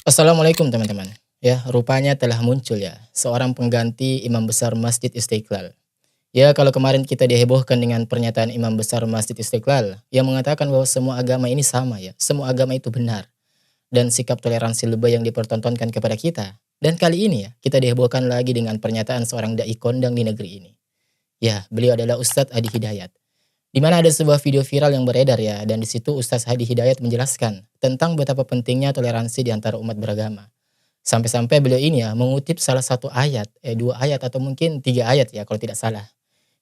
Assalamualaikum teman-teman. Ya, rupanya telah muncul ya seorang pengganti Imam Besar Masjid Istiqlal. Ya, kalau kemarin kita dihebohkan dengan pernyataan Imam Besar Masjid Istiqlal yang mengatakan bahwa semua agama ini sama ya, semua agama itu benar dan sikap toleransi lebay yang dipertontonkan kepada kita. Dan kali ini ya, kita dihebohkan lagi dengan pernyataan seorang dai kondang di negeri ini. Ya, beliau adalah Ustadz Hadi Hidayat. Di mana ada sebuah video viral yang beredar ya, dan di situ Ustadz Hadi Hidayat menjelaskan tentang betapa pentingnya toleransi di antara umat beragama. Sampai-sampai beliau ini ya mengutip salah satu ayat, dua ayat atau mungkin tiga ayat ya kalau tidak salah.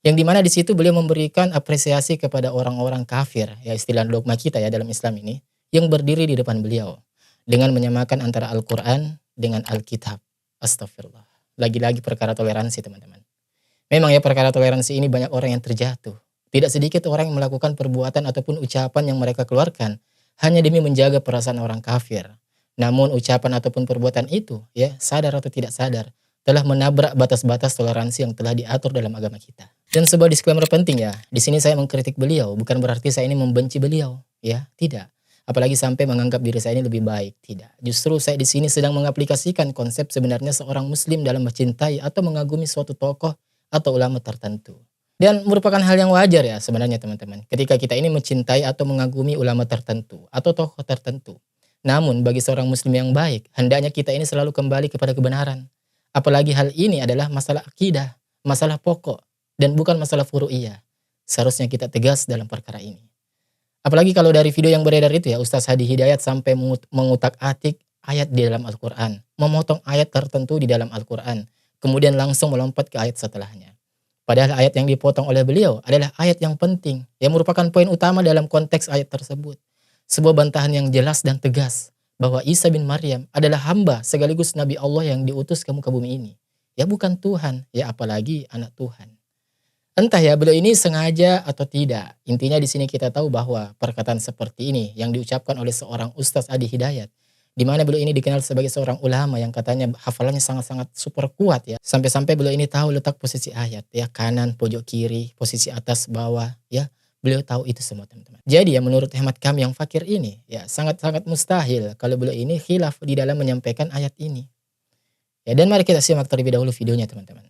Yang dimana di situ beliau memberikan apresiasi kepada orang-orang kafir, ya istilah dogma kita ya dalam Islam ini, yang berdiri di depan beliau. Dengan menyamakan antara Al-Quran dengan Alkitab. Astagfirullah. Lagi-lagi perkara toleransi teman-teman. Memang ya perkara toleransi ini banyak orang yang terjatuh. Tidak sedikit orang yang melakukan perbuatan ataupun ucapan yang mereka keluarkan hanya demi menjaga perasaan orang kafir. Namun ucapan ataupun perbuatan itu ya sadar atau tidak sadar telah menabrak batas-batas toleransi yang telah diatur dalam agama kita. Dan sebuah disclaimer penting ya, di sini saya mengkritik beliau bukan berarti saya ini membenci beliau, ya tidak. Apalagi sampai menganggap diri saya ini lebih baik, tidak. Justru saya di sini sedang mengaplikasikan konsep sebenarnya seorang muslim dalam mencintai atau mengagumi suatu tokoh atau ulama tertentu. Dan merupakan hal yang wajar ya sebenarnya teman-teman. Ketika kita ini mencintai atau mengagumi ulama tertentu atau tokoh tertentu. Namun bagi seorang muslim yang baik, hendaknya kita ini selalu kembali kepada kebenaran. Apalagi hal ini adalah masalah akidah, masalah pokok, dan bukan masalah furu'iyah. Seharusnya kita tegas dalam perkara ini. Apalagi kalau dari video yang beredar itu ya, Ustaz Hadi Hidayat sampai mengutak-atik ayat di dalam Al-Quran. Memotong ayat tertentu di dalam Al-Quran. Kemudian langsung melompat ke ayat setelahnya. Padahal ayat yang dipotong oleh beliau adalah ayat yang penting, yang merupakan poin utama dalam konteks ayat tersebut. Sebuah bantahan yang jelas dan tegas bahwa Isa bin Maryam adalah hamba sekaligus Nabi Allah yang diutus ke muka bumi ini. Ya bukan Tuhan, ya apalagi anak Tuhan. Entah ya beliau ini sengaja atau tidak. Intinya di sini kita tahu bahwa perkataan seperti ini yang diucapkan oleh seorang Ustaz Hadi Hidayat, di mana beliau ini dikenal sebagai seorang ulama yang katanya hafalannya sangat-sangat super kuat ya. Sampai-sampai beliau ini tahu letak posisi ayat ya, kanan, pojok kiri, posisi atas, bawah ya. Beliau tahu itu semua teman-teman. Jadi ya menurut hemat kami yang fakir ini ya sangat-sangat mustahil kalau beliau ini khilaf di dalam menyampaikan ayat ini. Ya dan mari kita simak terlebih dahulu videonya teman-teman.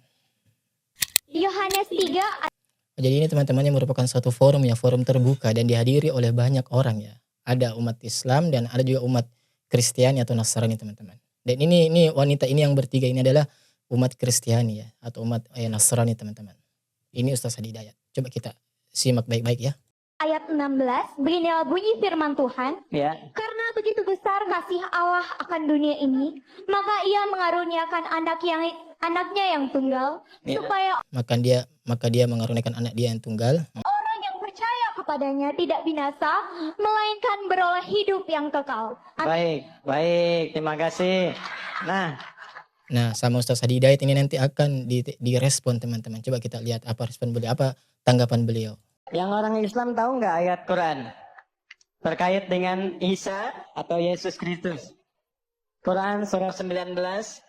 Yohanes 3. Jadi ini teman-temannya merupakan suatu forum ya, forum terbuka dan dihadiri oleh banyak orang ya. Ada umat Islam dan ada juga umat Kristiani atau Nasrani teman-teman. Dan ini wanita ini yang bertiga ini adalah umat Kristiani ya atau umat Nasrani teman-teman. Ini Ustaz Hadi Hidayat. Coba kita simak baik-baik ya. Ayat 16, beginilah bunyi firman Tuhan. Ya. Karena begitu besar kasih Allah akan dunia ini, maka ia mengaruniakan anaknya yang tunggal, Ya. supaya Maka dia mengaruniakan anak dia yang tunggal. orang yang percaya kepadanya tidak binasa, melainkan beroleh hidup yang kekal. Baik, terima kasih. Nah, sama Ustaz Hadi Hidayat ini nanti akan direspon teman-teman. Coba kita lihat apa respon beliau, apa tanggapan beliau. Yang orang Islam tahu nggak ayat Quran terkait dengan Isa atau Yesus Kristus? Quran surah 19,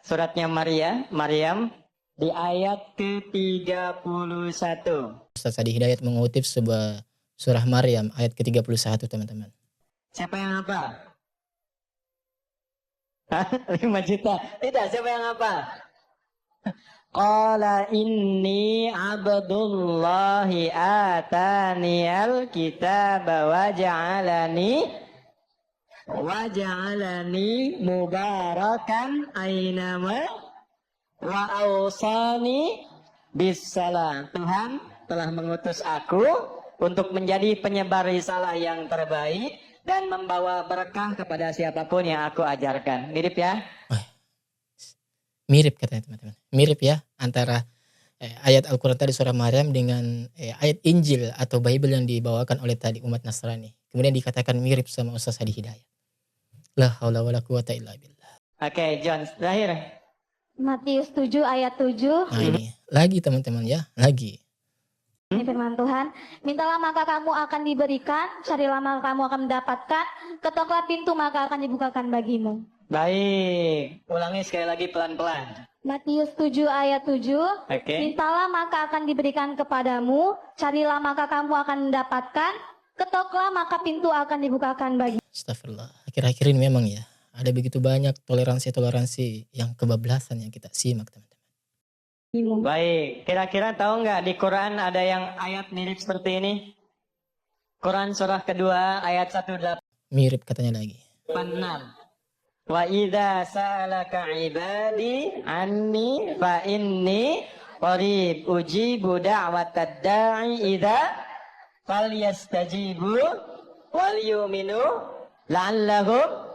suratnya Maryam di ayat ke-31. Ustaz Hadi Hidayat mengutip sebuah surah Maryam ayat ke-31 teman-teman. Siapa yang apa? 5 juta. Tidak, siapa yang apa? Qala inni abdullahi ataniyal kitaba wa ja'alani mubarakan ainama wa awsani bisalam. Tuhan telah mengutus aku untuk menjadi penyebar risalah yang terbaik dan membawa berkah kepada siapapun yang aku ajarkan. Mirip ya? Mirip katanya teman-teman. Mirip ya antara ayat Al-Quran tadi surah Maryam dengan ayat Injil atau Bible yang dibawakan oleh tadi umat Nasrani. Kemudian dikatakan mirip sama Ustaz Hadi Hidayat. La haula wala quwata illa billah. Oke, John, terakhir. Matius 7 ayat 7. Nah ini lagi teman-teman ya, lagi. Ini firman Tuhan, mintalah maka kamu akan diberikan, carilah maka kamu akan mendapatkan, ketoklah pintu maka akan dibukakan bagimu. Baik, ulangi sekali lagi pelan-pelan. Matius 7 ayat 7. Oke. Mintalah maka akan diberikan kepadamu, carilah maka kamu akan mendapatkan, ketoklah maka pintu akan dibukakan bagimu. Astagfirullah. Akhir-akhir ini memang ya ada begitu banyak toleransi-toleransi yang kebablasan yang kita simak, teman-teman. Baik, kira-kira tahu nggak di Quran ada yang ayat mirip seperti ini? Quran surah kedua ayat 186. Mirip katanya lagi. Wa idza sa'alaka ibadi anni fa inni qarib ujibu da'watad da'i idza falyastajibu wal yu'minu la'allahum.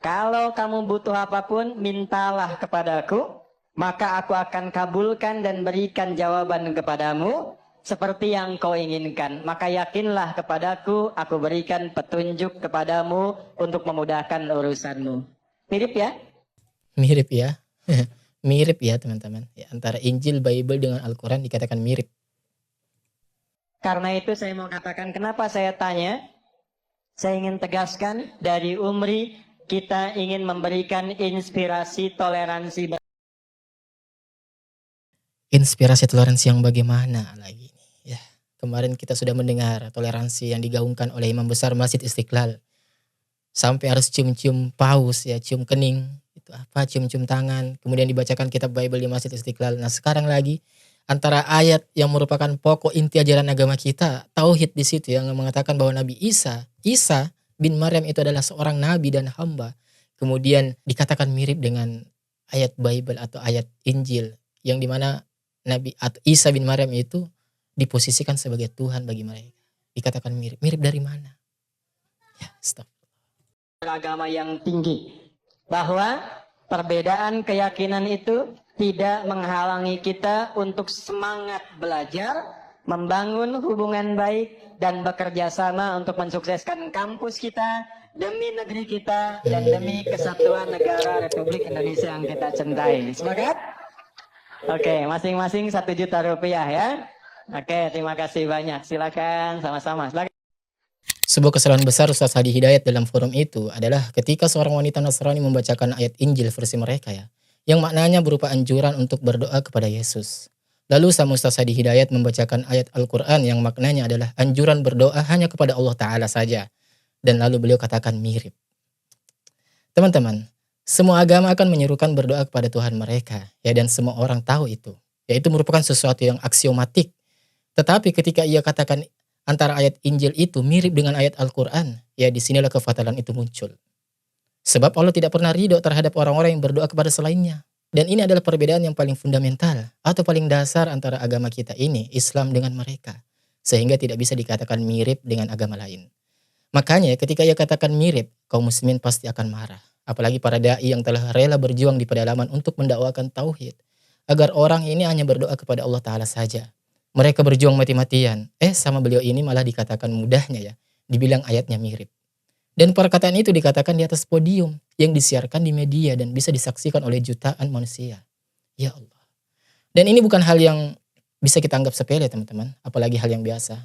Kalau kamu butuh apapun, mintalah kepadaku, maka aku akan kabulkan dan berikan jawaban kepadamu seperti yang kau inginkan. Maka yakinlah kepadaku, aku berikan petunjuk kepadamu untuk memudahkan urusanmu. Mirip ya? Mirip ya. Mirip ya, teman-teman. Ya, antara Injil, Bible dengan Al-Quran dikatakan mirip. Karena itu saya mau katakan kenapa saya tanya. Saya ingin tegaskan dari Umri, kita ingin memberikan inspirasi toleransi. Inspirasi toleransi yang bagaimana lagi? Ya, kemarin kita sudah mendengar toleransi yang digaungkan oleh Imam Besar Masjid Istiqlal. Sampai harus cium-cium paus, ya, cium kening, itu apa, cium-cium tangan, kemudian dibacakan kitab Bible di Masjid Istiqlal. Nah, sekarang lagi antara ayat yang merupakan pokok inti ajaran agama kita, tauhid di situ yang mengatakan bahwa Nabi Isa bin Maryam itu adalah seorang nabi dan hamba. Kemudian dikatakan mirip dengan ayat Bible atau ayat Injil yang dimana Nabi atau Isa bin Maryam itu diposisikan sebagai Tuhan bagi mereka. Dikatakan mirip. Mirip dari mana? Ya, stop. Agama yang tinggi. Bahwa perbedaan keyakinan itu tidak menghalangi kita untuk semangat belajar, membangun hubungan baik, dan bekerja sama untuk mensukseskan kampus kita, demi negeri kita, dan demi kesatuan negara Republik Indonesia yang kita cintai. Sepakat? Oke, masing-masing 1 juta rupiah ya. Oke, terima kasih banyak. Silakan sama-sama. Sebuah kesalahan besar Ustaz Hadi Hidayat dalam forum itu adalah ketika seorang wanita Nasrani membacakan ayat Injil versi mereka ya, yang maknanya berupa anjuran untuk berdoa kepada Yesus. Lalu sama Ustaz Hadi Hidayat membacakan ayat Al-Quran yang maknanya adalah anjuran berdoa hanya kepada Allah Ta'ala saja. Dan lalu beliau katakan mirip. Teman-teman, semua agama akan menyerukan berdoa kepada Tuhan mereka, ya, dan semua orang tahu itu. Ya, itu merupakan sesuatu yang aksiomatik. Tetapi ketika ia katakan antara ayat Injil itu mirip dengan ayat Al-Quran, ya disinilah kefatalan itu muncul. Sebab Allah tidak pernah ridho terhadap orang-orang yang berdoa kepada selainnya. Dan ini adalah perbedaan yang paling fundamental atau paling dasar antara agama kita ini, Islam, dengan mereka. Sehingga tidak bisa dikatakan mirip dengan agama lain. Makanya ketika ia katakan mirip, kaum muslimin pasti akan marah. Apalagi para da'i yang telah rela berjuang di pedalaman untuk mendakwakan tauhid. Agar orang ini hanya berdoa kepada Allah Ta'ala saja. Mereka berjuang mati-matian. Sama beliau ini malah dikatakan mudahnya ya. Dibilang ayatnya mirip. Dan perkataan itu dikatakan di atas podium yang disiarkan di media dan bisa disaksikan oleh jutaan manusia. Ya Allah. Dan ini bukan hal yang bisa kita anggap sepele, teman-teman. Apalagi hal yang biasa.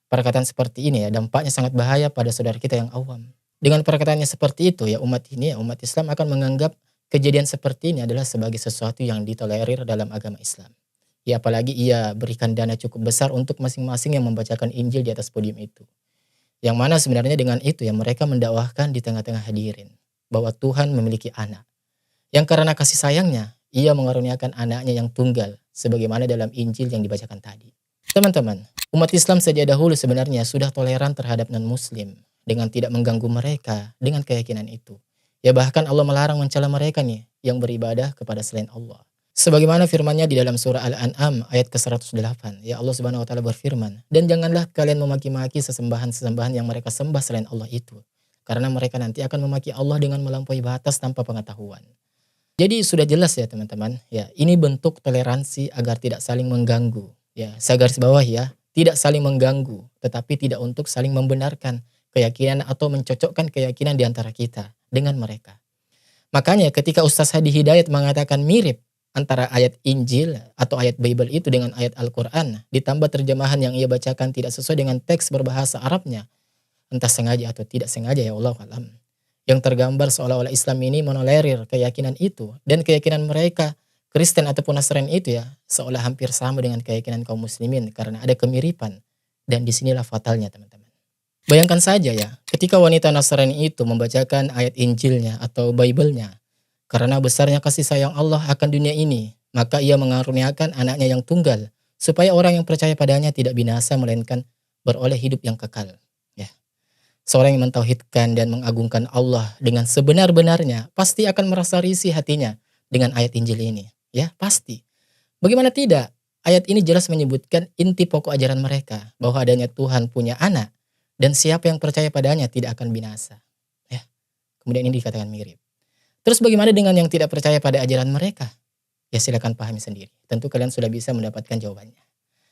Perkataan seperti ini ya dampaknya sangat bahaya pada saudara kita yang awam. Dengan perkataannya seperti itu ya umat Islam akan menganggap kejadian seperti ini adalah sebagai sesuatu yang ditolerir dalam agama Islam. Ya apalagi ia berikan dana cukup besar untuk masing-masing yang membacakan Injil di atas podium itu. Yang mana sebenarnya dengan itu ya mereka mendakwahkan di tengah-tengah hadirin bahwa Tuhan memiliki anak. Yang karena kasih sayangnya ia mengaruniakan anaknya yang tunggal sebagaimana dalam Injil yang dibacakan tadi. Teman-teman, umat Islam sejak dahulu sebenarnya sudah toleran terhadap non-muslim dengan tidak mengganggu mereka dengan keyakinan itu. Ya bahkan Allah melarang mencela mereka nih yang beribadah kepada selain Allah. Sebagaimana firman-Nya di dalam surah Al-An'am ayat ke-108. Ya Allah Subhanahu wa taala berfirman, "Dan janganlah kalian memaki-maki sesembahan-sesembahan yang mereka sembah selain Allah itu, karena mereka nanti akan memaki Allah dengan melampaui batas tanpa pengetahuan." Jadi sudah jelas ya teman-teman, ya ini bentuk toleransi agar tidak saling mengganggu. Ya, saya garis bawah ya, tidak saling mengganggu, tetapi tidak untuk saling membenarkan keyakinan atau mencocokkan keyakinan di antara kita dengan mereka. Makanya ketika Ustaz Hadi Hidayat mengatakan mirip antara ayat Injil atau ayat Bible itu dengan ayat Al-Quran, ditambah terjemahan yang ia bacakan tidak sesuai dengan teks berbahasa Arabnya, entah sengaja atau tidak sengaja ya Allah alam, yang tergambar seolah-olah Islam ini menolerir keyakinan itu, dan keyakinan mereka Kristen ataupun Nasrani itu ya seolah hampir sama dengan keyakinan kaum muslimin karena ada kemiripan, dan disinilah fatalnya teman-teman. Bayangkan saja ya, ketika wanita Nasrani itu membacakan ayat Injilnya atau Bible-nya, karena besarnya kasih sayang Allah akan dunia ini, maka ia mengaruniakan anaknya yang tunggal, supaya orang yang percaya padanya tidak binasa melainkan beroleh hidup yang kekal. Ya. Seorang yang mentauhidkan dan mengagungkan Allah dengan sebenar-benarnya pasti akan merasa risih hatinya dengan ayat Injil ini. Ya, pasti. Bagaimana tidak? Ayat ini jelas menyebutkan inti pokok ajaran mereka bahwa adanya Tuhan punya anak dan siapa yang percaya padanya tidak akan binasa. Ya. Kemudian ini dikatakan mirip. Terus bagaimana dengan yang tidak percaya pada ajaran mereka? Ya silakan pahami sendiri. Tentu kalian sudah bisa mendapatkan jawabannya.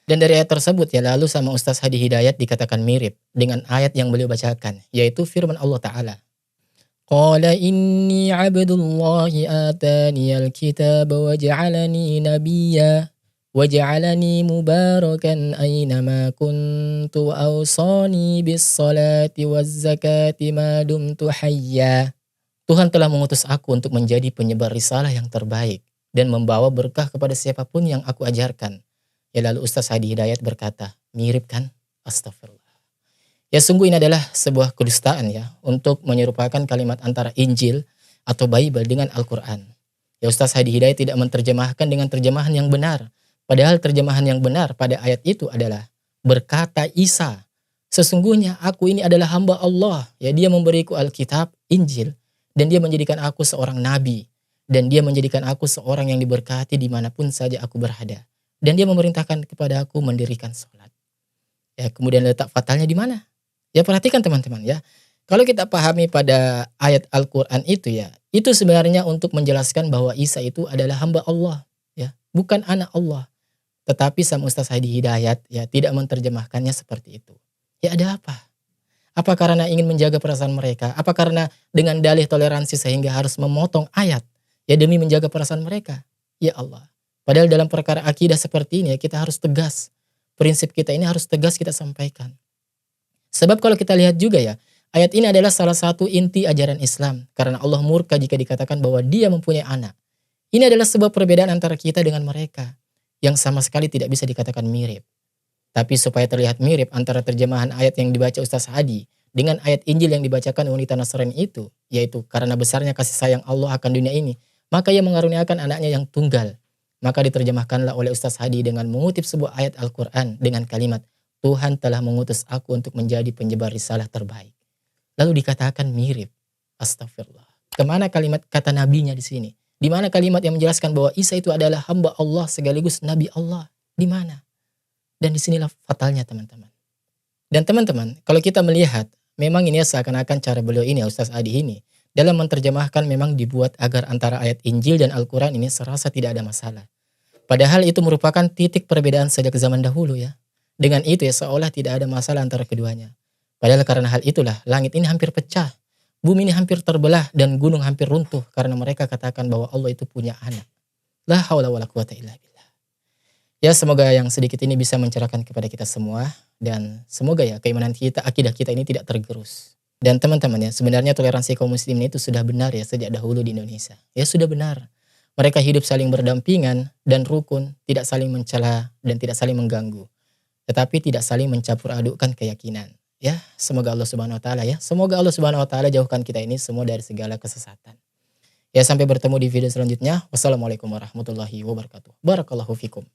Dan dari ayat tersebut ya lalu sama Ustaz Hadi Hidayat dikatakan mirip dengan ayat yang beliau bacakan, yaitu firman Allah Ta'ala. Qala inni abdullahi ataniyal kitab wa ja'alani nabiyya wa ja'alani mubarakan aynama kuntu wa awsani bis salati waz zakati ma dumtu hayya. Tuhan telah mengutus aku untuk menjadi penyebar risalah yang terbaik dan membawa berkah kepada siapapun yang aku ajarkan. Ya lalu Ustaz Hadi Hidayat berkata, mirip kan? Astagfirullah. Ya sungguh ini adalah sebuah kedustaan ya untuk menyerupakan kalimat antara Injil atau Bible dengan Al-Quran. Ya Ustaz Hadi Hidayat tidak menerjemahkan dengan terjemahan yang benar. Padahal terjemahan yang benar pada ayat itu adalah berkata Isa, sesungguhnya aku ini adalah hamba Allah. Ya dia memberiku Alkitab, Injil, dan dia menjadikan aku seorang nabi. Dan dia menjadikan aku seorang yang diberkati dimanapun saja aku berada. Dan dia memerintahkan kepada aku mendirikan sholat. Ya, kemudian letak fatalnya di mana? Ya perhatikan teman-teman ya. Kalau kita pahami pada ayat Al-Quran itu ya, itu sebenarnya untuk menjelaskan bahwa Isa itu adalah hamba Allah. Ya, bukan anak Allah. Tetapi sama Ustaz Hadi Hidayat ya tidak menerjemahkannya seperti itu. Ya ada apa? Apa karena ingin menjaga perasaan mereka? Apa karena dengan dalih toleransi sehingga harus memotong ayat? Ya demi menjaga perasaan mereka. Ya Allah. Padahal dalam perkara akidah seperti ini kita harus tegas. Prinsip kita ini harus tegas kita sampaikan. Sebab kalau kita lihat juga ya, ayat ini adalah salah satu inti ajaran Islam. Karena Allah murka jika dikatakan bahwa dia mempunyai anak. Ini adalah sebuah perbedaan antara kita dengan mereka. Yang sama sekali tidak bisa dikatakan mirip. Tapi supaya terlihat mirip antara terjemahan ayat yang dibaca Ustaz Hadi dengan ayat Injil yang dibacakan wanita Nasrani itu. Yaitu karena besarnya kasih sayang Allah akan dunia ini. Maka ia mengaruniakan anaknya yang tunggal. Maka diterjemahkanlah oleh Ustaz Hadi dengan mengutip sebuah ayat Al-Quran dengan kalimat, Tuhan telah mengutus aku untuk menjadi penyebar risalah terbaik. Lalu dikatakan mirip. Astagfirullah. Kemana kalimat kata nabinya di sini? Di mana kalimat yang menjelaskan bahwa Isa itu adalah hamba Allah sekaligus Nabi Allah? Di mana? Dan disinilah fatalnya teman-teman. Dan teman-teman, kalau kita melihat, memang ini seakan-akan cara beliau ini, Ustaz Hadi ini, dalam menerjemahkan memang dibuat agar antara ayat Injil dan Al-Quran ini serasa tidak ada masalah. Padahal itu merupakan titik perbedaan sejak zaman dahulu ya. Dengan itu ya seolah tidak ada masalah antara keduanya. Padahal karena hal itulah langit ini hampir pecah. Bumi ini hampir terbelah dan gunung hampir runtuh karena mereka katakan bahwa Allah itu punya anak. La haula wala quwata illa billah. Ya semoga yang sedikit ini bisa mencerahkan kepada kita semua. Dan semoga ya keimanan kita, akidah kita ini tidak tergerus. Dan teman-teman ya, sebenarnya toleransi kaum muslimin itu sudah benar ya sejak dahulu di Indonesia. Ya sudah benar. Mereka hidup saling berdampingan dan rukun, tidak saling mencela dan tidak saling mengganggu. Tetapi tidak saling mencampur adukkan keyakinan. Ya, semoga Allah Subhanahu wa taala ya. Semoga Allah Subhanahu wa taala jauhkan kita ini semua dari segala kesesatan. Ya, sampai bertemu di video selanjutnya. Wassalamualaikum warahmatullahi wabarakatuh. Barakallahu fikum.